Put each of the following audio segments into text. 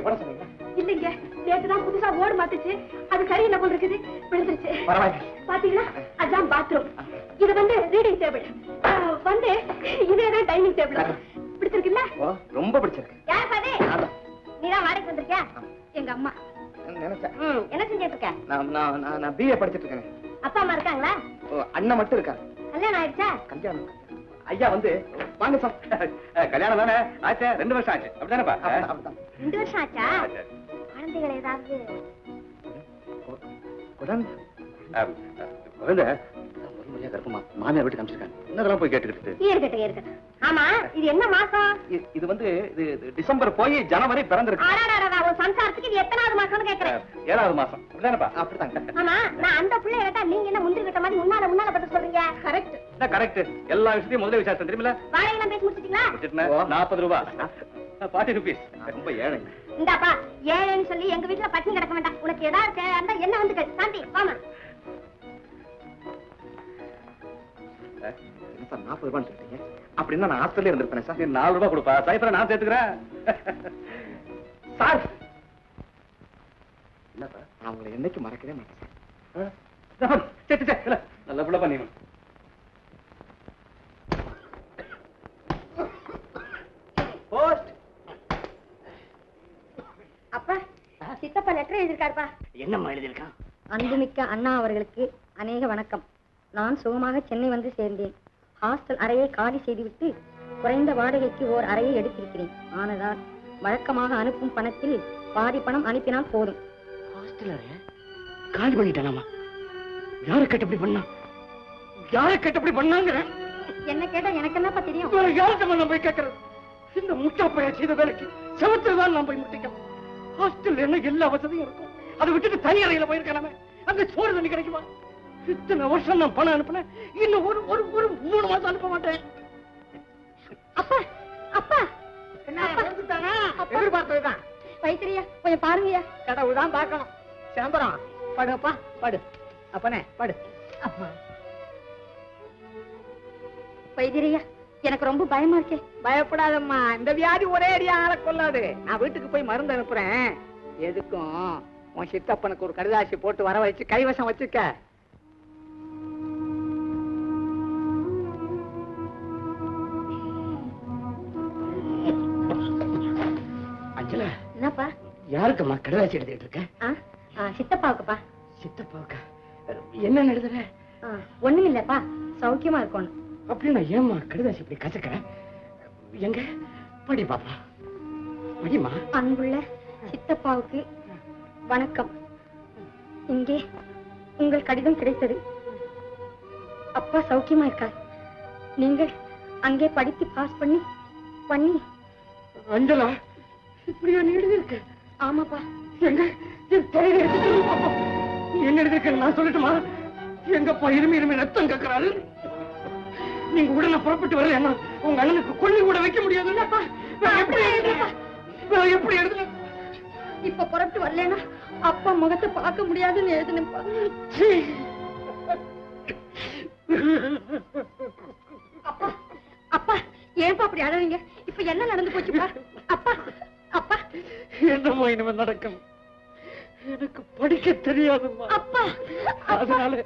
போட சொன்னீங்க? இல்லைங்க, நேற்றுதான் புதுசா ஓடு மாத்துச்சு. அது சரியில்லை போல இருக்குது, விழுந்துருச்சு. பரவாயில்ல. பாத்தீங்களா, அதான் பாத்ரூம். இது வந்து ரீடிங் டேபிள், வந்து இதேதான் டைனிங் டேபிள். பிடிச்சிருக்குல்ல? ரொம்ப பிடிச்சிருக்கு. யார் பாரு? நீதான் வாடகைக்கு வந்திருக்கியா? எங்க அம்மா. நினைச்சேன். என்ன செஞ்சிட்டு இருக்க? நான் பிஏ படிச்சிட்டு இருக்கேன். அப்பா அம்மா இருக்காங்களா? அண்ணன் மட்டும் இருக்காரு. கல்யாணம் ஆயிடுச்சா? கல்யாணம். ஐயா வந்து வாங்க சார். கல்யாணம் தானே ஆச்சு, 2 வருஷம் ஆச்சு. அப்படிதானப்பா? 2 வருஷம் ஆச்சா? குழந்தைகள் ஏதாவது? குழந்தை கர்ப்பமா மாமியார் வீட்டுக்கு அமைச்சிருக்காங்க. என்னதெல்லாம் போய் கேட்டுக்கிட்டு இருக்கட்டும். ஆமா, இது என்ன மாசம்? இது வந்து டிசம்பர் போய் ஜனவரி பிறந்திருக்கு. ஒரு சம்சாரத்துக்கு இது எத்தனாவது மாசம்னு கேக்குறேன்? 7வது மாசம். அப்படிதானப்பா? அப்படிதாங்க. ஆமா, நான் அந்த பிள்ளை கேட்டா நீங்க என்ன முந்திரி கட்ட மாதிரி முன்னால பதில் சொல்றீங்க? கரெக்ட். என்ன கரெக்ட்? எல்லா விஷயத்தையும் முதல்ல விசாரிச்சேன் தெரியுமில்ல? வாடகைலாம் பேசி முடிச்சிட்டீங்களா? 40 ரூபாய், 40 rupees. ரொம்ப ஏழை. இந்தாப்பா, ஏழைன்னு சொல்லி எங்க வீட்டுல பட்டினி கிடக்க வேண்டாம். உனக்கு ஏதாவது அந்த என்ன வந்து சாந்தி வாமா. 40 ரூபான்னு சொல்லிட்டீங்க. அப்படின்னா நான் ஹாஸ்டல்ல இருந்திருப்பேன் சார். 4 ரூபாய் கொடுப்பா. சைபரை நான் சேர்த்துக்கிறேன். சார் என்ன சார், நான் உங்களை என்னைக்கு மறக்கவே மாட்டேன் சார். நல்ல பிள்ளை பண்ணி. அப்பா, சித்தப்பா லெட்டர் எழுதியிருக்காருப்பா. என்னம்மா எழுதியிருக்கான்? அன்புமிக்க அண்ணா அவர்களுக்கு அநேக வணக்கம். நான் சுகமாக சென்னை வந்து சேர்ந்தேன். ஹாஸ்டல் அறையை காலி செய்துவிட்டு குறைந்த வாடகைக்கு ஓர் அறையை எடுத்திருக்கிறேன். ஆனதால் வழக்கமாக அனுப்பும் பணத்தில் பாதி பணம் அனுப்பினால் போதும். ஹாஸ்டல் அறையை காலி பண்ணிட்டானாமா? யாரை கேட்டபடி பண்ணா? யாரை கேட்டபடி பண்ணாங்கிற? என்ன கேட்டா எனக்கு என்னப்பா தெரியும்? யார்கிட்ட நான் போய் கேட்கறது? இந்த முட்டா பைய செய்த வேலைக்கு செவத்துல தான் நான் போய் முட்டிக்கிறேன். ஹாஸ்டல் என்ன எல்லா வசதியும் இருக்கும். அதை விட்டுட்டு தனி அறையில போயிருக்கலாமே. அந்த சோறு தண்ணி கிடைக்குமா? இத்தனை வருஷம் நான் பணம் அனுப்புனேன். இன்னும் ஒரு 3 மாசம் அனுப்ப மாட்டேன். அப்பா அப்பா எதிர்பார்த்ததுதான். வைத்திரியா கொஞ்சம் பாருங்கய்யா. கடவுள் தான் பார்க்கணும். சிதம்பரம் படுப்பா, படு. அப்பனே படு. வைத்திரியா, எனக்கு ரொம்ப பயமா இருக்கே. பயப்படாதம்மா, இந்த வியாதி ஒரே அடியா ஆள கொள்ளாது. நான் வீட்டுக்கு போய் மருந்து அனுப்புறேன். எதுக்கும் உன் சித்தப்பனுக்கு ஒரு கடிதாசி போட்டு வர வச்சு கைவசம் வச்சுக்க. அஞ்சலா, என்னப்பா? யாருக்குமா கடிதாசி எழுதிட்டு இருக்க? சித்தப்பாவுக்குப்பா. சித்தப்பாவுக்கா? என்ன எழுதுற? ஒண்ணும் இல்லப்பா, சௌக்கியமா இருக்கணும். அப்படின்னா ஏம்மா கடிதாசி இப்படி கசக்கிற? எங்க படி பாப்பா, படிமா. அன்புள்ள சித்தப்பாவுக்கு வணக்கம். இங்கே உங்கள் கடிதம் கிடைத்தது. அப்பா சௌக்கியமா இருக்கார். நீங்கள் அங்கே படித்து பாஸ் பண்ணி. அஞ்சலா, இப்படியா நீ எழுதியிருக்க? ஆமாப்பா. எங்க என்ன எழுதியிருக்க நான் சொல்லட்டுமா? எங்கப்பா இருமி ரத்தம் கேட்கிறாரு. நீங்க உடனே புறப்பட்டு வரல, உங்க அண்ணனுக்கு கொள்ளி கூட வைக்க முடியாது. எப்படி எழுதுன? இப்ப புறப்பட்டு வரலன்னா அப்பா முகத்தை பார்க்க முடியாதுன்னு எழுதுனப்பா. அப்பா அப்பா, ஏன்பா அப்படி அழறீங்க? இப்ப என்ன நடந்து போச்சுப்பா? அப்பா அப்பா, என்னம்மா இனிமே நடக்கும்? எனக்கு படிக்க தெரியாதும்மா. அப்பா, அதனால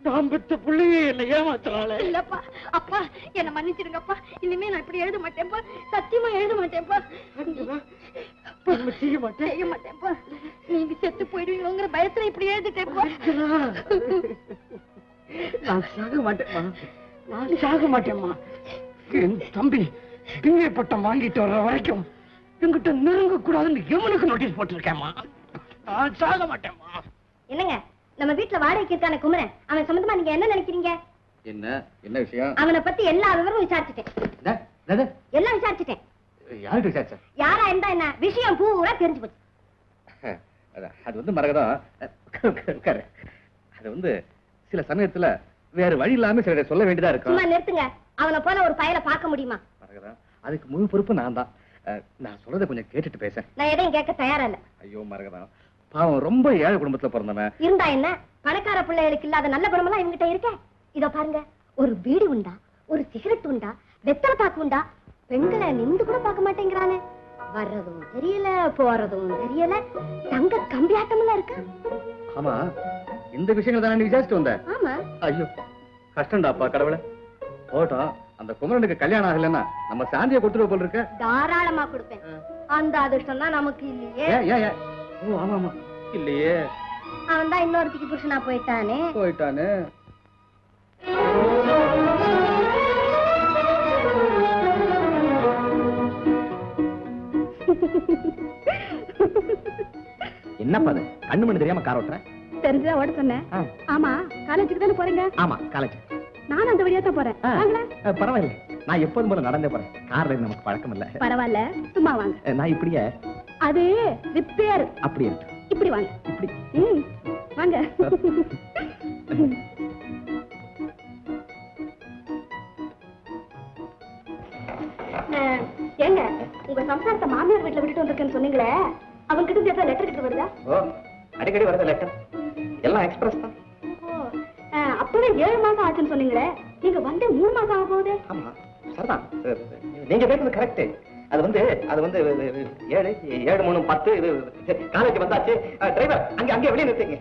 நான் பெற்ற பிள்ளையே என்ன ஏமாத்துறாளே. இல்லப்பா, அப்பா என்ன மன்னிச்சிருங்கப்பா. இனிமே நான் இப்படி எழுத மாட்டேன்ப்பா. சத்தியமா எழுத மாட்டேன்ப்பா. செய்ய மாட்டேன்ப்பா. நீங்க செத்து போயிடுவீங்கிற பயத்துல இப்படி எழுதிட்டேன்ப்பா. நான் சாக மாட்டேம்மா. என் தம்பி பிஏ பட்டம் வாங்கிட்டு வர்ற வரைக்கும் என்கிட்ட நெருங்க கூடாதுன்னு எவனுக்கு நோட்டீஸ் போட்டிருக்கேம்மா. நான் சாக மாட்டேம்மா. என்னங்க, நம்ம வீட்டுல வாடகைக்கு இருக்கான குமரன், அவன் சம்பந்தமா நீங்க என்ன நினைக்கிறீங்க? என்ன விஷயம்? அவனை பத்தி எல்லா விவரமும் விசாரிச்சுட்டேன். எல்லாம் விசாரிச்சுட்டேன். யாருக்கு விசாரிச்ச? யாரா இருந்தா என்ன, விஷயம் பூரா தெரிஞ்சு போச்சு. அது வந்து மரகதம், அது வந்து சில சமயத்துல வேற வழி இல்லாம சில சொல்ல வேண்டியதா இருக்கும். சும்மா நிறுத்துங்க. அவனை போல ஒரு பயலை பார்க்க முடியுமா? மரகதம், அதுக்கு முழு பொறுப்பு நான் தான். நான் சொல்றதை கொஞ்சம் கேட்டுட்டு பேச. நான் எதையும் கேட்க தயாரா இல்ல. ஐயோ மரகதம், பாவம் ரொம்ப ஏழை குடும்பத்துல பிறந்தவன். இருந்தா என்ன, பணக்கார பிள்ளைகளுக்கு இல்லாத நல்ல குணமெல்லாம் என்கிட்ட இருக்க. இதோ பாருங்க, ஒரு பீடி உண்டா, ஒரு சிகரெட் உண்டா, வெத்தலை பாக்கு உண்டா, பெண்களை நின்று கூட பார்க்க மாட்டேங்கிறானே. வர்றதும் தெரியல போறதும் தெரியல. தங்க கம்பியாட்டம்ல இருக்கு. ஆமா, இந்த விஷயங்கள் தானே நீ விசாரிச்சுட்டு வந்த? ஆமா. ஐயோ கஷ்டம்டாப்பா கடவுளே. ஓட்டம் அந்த குமரனுக்கு கல்யாணம் ஆகலன்னா நம்ம சாந்தியை கொடுத்துட்டு போல இருக்க. தாராளமா கொடுப்பேன். அந்த அதிர்ஷ்டம் தான் நமக்கு இல்லையே. ஓ ஆமா ஆமா இல்லையே. அவன் தான் இன்னொருத்திக்கு புருஷனா போயிட்டானே. என்னப்பா அது கண்ணு மணி தெரியாம கார் ஓட்டுற? தெரிஞ்சதா ஓட சொன்னேன். ஆமா, காலேஜுக்கு தானே போறீங்க? ஆமா காலேஜ். நானும் அந்த வழியா தான் போறேன். பரவாயில்ல, நான் எப்போதும் போல நடந்தே போறேன். கார்ல நமக்கு பழக்கம் இல்ல. பரவாயில்ல, சும்மா வாங்க. நான் இப்படியே அது ரிப்பேர். அப்படி இருக்கு. இப்படி வாங்க. இப்படி வாங்க. ஏங்க, உங்க சம்சாரத்தை மாமியார் வீட்டுல விட்டுட்டு வந்திருக்கேன்னு சொன்னீங்களே, அவங்க கிட்ட இருந்து லெட்டர் கிட்ட வருதா? ஓ அடிக்கடி வருது லெட்டர். எல்லாம் எக்ஸ்பிரஸ் தான். அப்பவே 7 மாசம் ஆச்சுன்னு சொன்னீங்களே, நீங்க வந்து 3 மாசம் ஆக போகுது. ஆமா சரிதான், நீங்க பேசுறது கரெக்ட். அது வந்து 7 7 3 10 இது காலேஜ் வந்தாச்சு. டிரைவர் அங்கே வெளியே நிறுத்துங்க.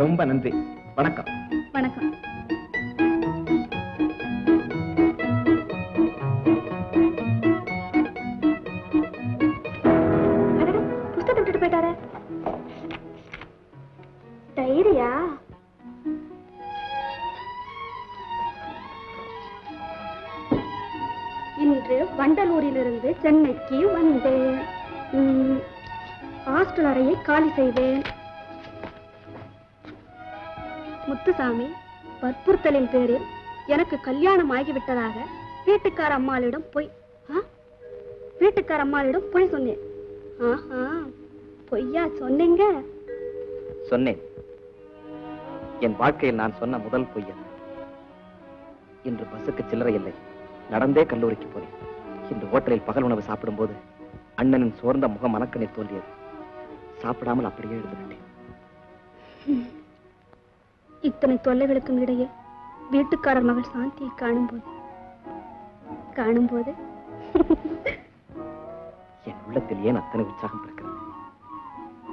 ரொம்ப நன்றி. வணக்கம். வணக்கம். புஸ்தகம் விட்டுட்டு போயிட்டாரு. டைரியா? இன்று வண்டலூரிலிருந்து சென்னைக்கு வந்தேன். ஹாஸ்டல் அறையை காலி செய்தேன். முத்துசாமி வற்புறுத்தலின் பேரில் எனக்கு கல்யாணம் ஆகிவிட்டதாக வீட்டுக்கார அம்மாளிடம் போய் சொன்னேன். ஆஹா, பொய்யா சொன்னீங்க? சொன்னேன். என் வாழ்க்கையில் நான் சொன்ன முதல் பொய்யா. இன்று பஸ்ஸுக்கு சில்லறை இல்லை, நடந்தே கல்லூரிக்கு போனேன். இன்று ஹோட்டலில் பகல் உணவு சாப்பிடும் போது அண்ணனின் சோர்ந்த முகம் மனக்கண்ணில் தோன்றியது. சாப்பிடாமல் அப்படியே எழுந்துவிட்டேன். இத்தனை தொல்லைகளுக்கும் இடையே வீட்டுக்காரர் மகள் சாந்தியை காணும்போது என் உள்ளத்தில் ஏன் அத்தனை உற்சாகம் இருக்கிறது?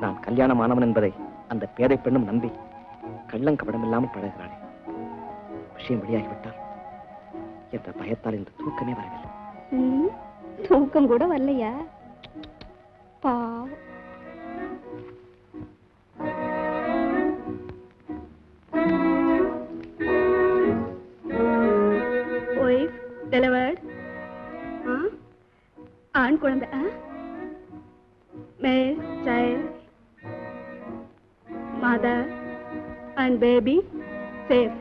நான் கல்யாணமானவன் என்பதை அந்த பேதை பெண்ணும் நம்பி கள்ளங்கபடமில்லாமல் பழகிறாளே. விஷயம் வெளியாகிவிட்டால் என்ற பயத்தால் இந்த தூக்கமே வரவில்லை. தூக்கம் கூட வரலையா? பாவம். Delivered. ஆண் குழந்தை. Male child, mother and baby safe.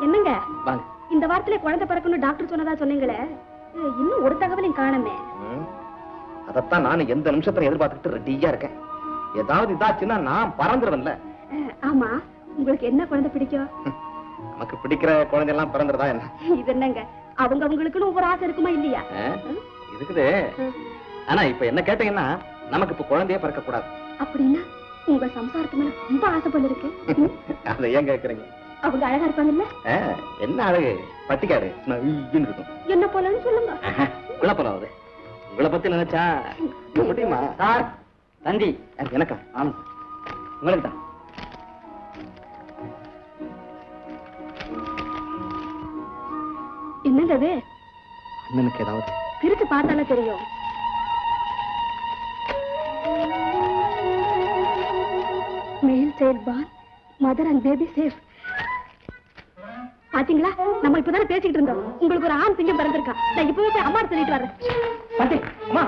என்னங்க இந்த வாரத்திலே குழந்தை பிறக்கணும் டாக்டர் சொன்னதா சொன்னீங்களே, இன்னும் ஒரு தகவலையும் காணுமே. அதத்தான் நான் எந்த நிமிஷத்துல எதிர்பார்த்துட்டு ரெடியா இருக்கேன். ஏதாவது இதாச்சுன்னா நான் பறந்துருவேன்ல. ஆமா, உங்களுக்கு என்ன குழந்தை பிடிக்கும்? நமக்கு பிடிக்கிற குழந்தை எல்லாம் பிறந்துறதா என்ன? இது என்னங்க, அவங்களுக்குன்னு ஒவ்வொரு ஆசை இருக்குமா இல்லையா? இருக்குது. ஆனா இப்ப என்ன கேட்டீங்கன்னா, நமக்கு இப்ப குழந்தையே பிறக்க கூடாது. அப்படின்னா உங்க சம்சாரத்து மேல ரொம்ப ஆசைப்பட்டு இருக்கு. அதை ஏன் கேக்குறீங்க? அவங்க அழகா இருப்பாங்கல்ல? என்ன அழகு, பட்டிக்காடு இருக்கும். என்ன போலன்னு சொல்லுங்க. குழப்பலாவது உங்களை பத்தி நினைச்சா முடியுமா? சார் தந்தி எனக்கா? ஆமா உங்களுக்கு தான். என்னங்க அது? அண்ணனுக்கு ஏதாவது பிரிச்சு பார்த்தாலே தெரியும். மேல் child born, mother and baby safe. பாத்தீங்களா, நம்ம இப்பதானே பேசிக்கிட்டு இருந்தோம். உங்களுக்கு ஒரு ஆண் சிங்கம் பிறந்திருக்கா. நான் இப்பவே போய் அம்மா சொல்லிட்டு வரேன். அம்மா